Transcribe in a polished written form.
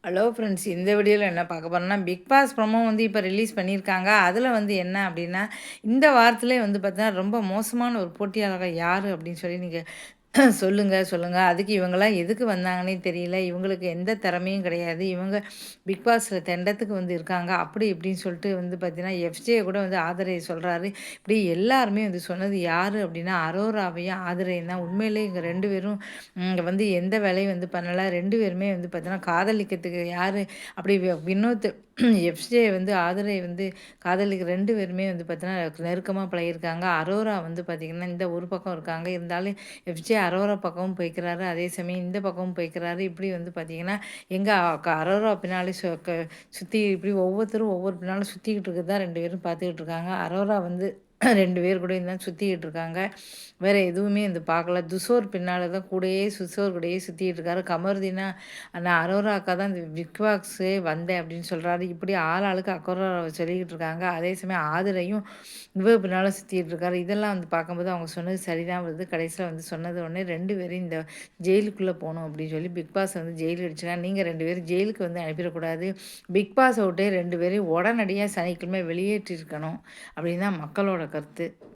Hello friends, இந்த வீடியோவில் என்ன பார்க்க போறோம்னா, பிக் பாஸ் ப்ரோமோ வந்து இப்போ ரிலீஸ் பண்ணியிருக்காங்க. அதில வந்து என்ன அப்படின்னா, இந்த வாரத்திலே வந்து பார்த்தீங்கன்னா, ரொம்ப மோசமான ஒரு போட்டியாளர் யாரு அப்படின்னு சொல்லி நீங்க சொல்லுங்க, சொல்லுங்க. அதுக்கு இவங்கலாம் எதுக்கு வந்தாங்கன்னே தெரியல. இவங்களுக்கு எந்த திறமையும் கிடையாது. இவங்க பிக் பாஸ்ல தெண்டத்துக்கு வந்து இருக்காங்க. அப்படி இப்படின்னு சொல்லிட்டு வந்து பார்த்தீங்கன்னா, எஃப்ஜே கூட வந்து ஆதரவை சொல்றாரு. இப்படி எல்லாருமே வந்து சொன்னது யாரு அப்படின்னா, அரோராவையும் ஆதரையும் தான். உண்மையிலேயே இவங்க 2 பேரும் வந்து எந்த வேலையும் வந்து பண்ணல. 2 பேருமே வந்து பார்த்தீங்கன்னா, காதலிக்கிறதுக்கு யாரு அப்படி வினோத் எஃப்ஜே வந்து ஆதரை வந்து காதலிக்க 2 பேருமே வந்து பார்த்தீங்கன்னா, நெருக்கமா பழகியிருக்காங்க. அரோரா வந்து பார்த்தீங்கன்னா, இந்த ஒரு பக்கம் இருக்காங்க. இருந்தாலும் எஃப்ஜே அரோரா பக்கமும் போய்க்கிறாரு. அதே சமயம் இந்த பக்கமும் போய்க்கிறாரு. இப்படி வந்து பார்த்தீங்கன்னா, எங்க அரோரா பின்னாலே சுத்தி இப்படி ஒவ்வொருத்தரும் ஒவ்வொரு பின்னால சுத்திக்கிட்டு இருக்கிறது தான் 2 பேரும் பார்த்துக்கிட்டு இருக்காங்க. அரோரா வந்து 2 பேர் கூடயும் தான் சுத்திக்கிட்டு இருக்காங்க. வேற எதுவுமே வந்து பார்க்கல. துஷோர் பின்னால தான் கூடயே சுசோர் கூடயே சுத்திட்டு இருக்காரு. கமருதீனா நான் அரோரா அக்கா தான் இந்த பிக் பாக்ஸே வந்தேன் அப்படின்னு சொல்றாரு. இப்படி ஆளாளுக்கு அரோராவ சொல்லிக்கிட்டு இருக்காங்க. அதே சமயம் ஆதிரையும் இவ பின்னால சுத்திட்டு இருக்காரு. இதெல்லாம் வந்து பார்க்கும்போது அவங்க சொன்னது சரிதான் வருது. கடைசியில வந்து சொன்னது உடனே 2 பேரையும் இந்த ஜெயிலுக்குள்ள போணும் அப்படின்னு சொல்லி பிக் பாஸ் வந்து ஜெயில் அடிச்சுருக்காங்க. நீங்க 2 பேரும் ஜெயிலுக்கு வந்து அனுப்பிடக்கூடாது. பிக் பாஸ விட்டே 2 பேரையும் உடனடியா சனிக்கிழமை வெளியேற்றியிருக்கணும் அப்படின்னு தான் மக்களோட கருத்து.